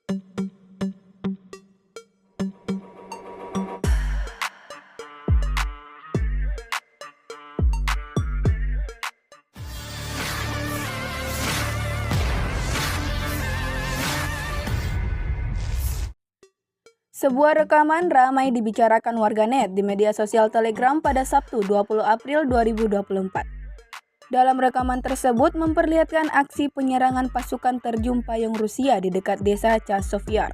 Sebuah rekaman ramai dibicarakan warganet di media sosial Telegram pada Sabtu 20 April 2024. Dalam rekaman tersebut memperlihatkan aksi penyerangan pasukan terjun payung Rusia di dekat desa Chasiv Yar.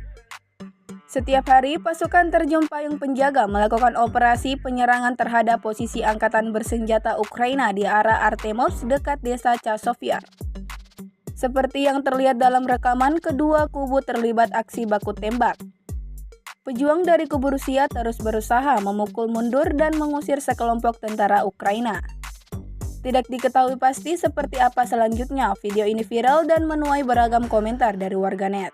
Setiap hari, pasukan terjun payung penjaga melakukan operasi penyerangan terhadap posisi angkatan bersenjata Ukraina di arah Artemovsk dekat desa Chasiv Yar. Seperti yang terlihat dalam rekaman, kedua kubu terlibat aksi baku tembak. Pejuang dari kubu Rusia terus berusaha memukul mundur dan mengusir sekelompok tentara Ukraina. Tidak diketahui pasti seperti apa selanjutnya. Video ini viral dan menuai beragam komentar dari warganet.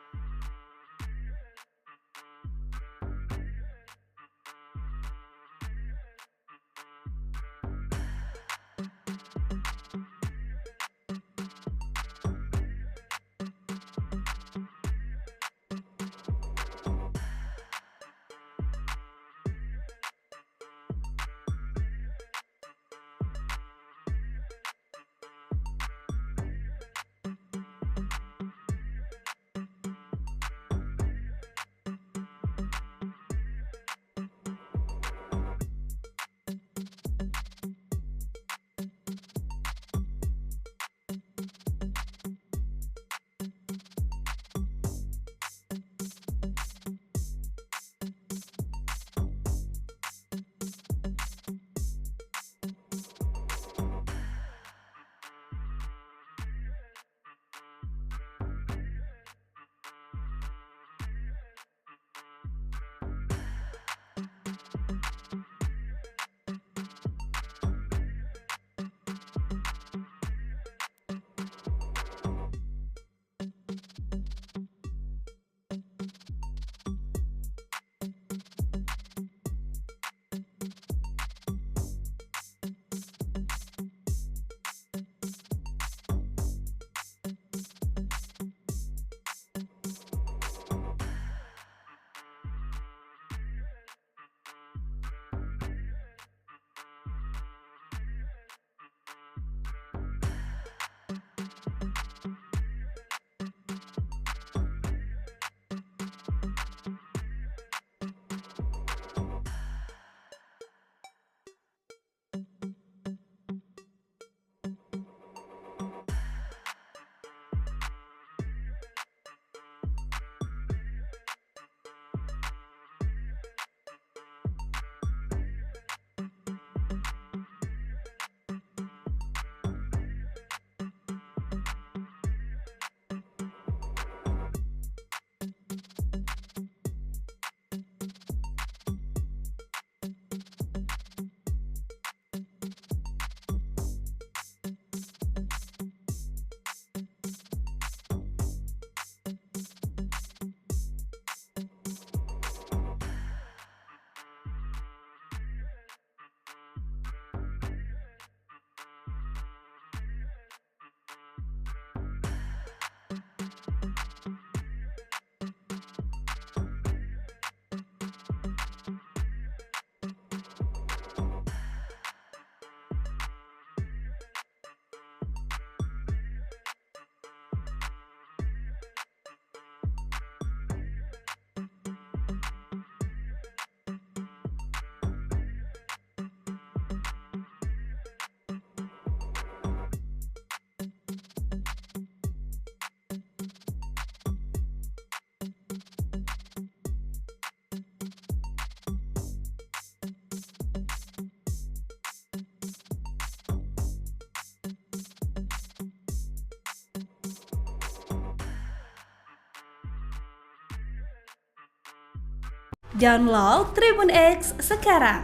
Download Tribun X sekarang,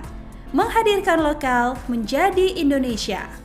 menghadirkan lokal menjadi Indonesia.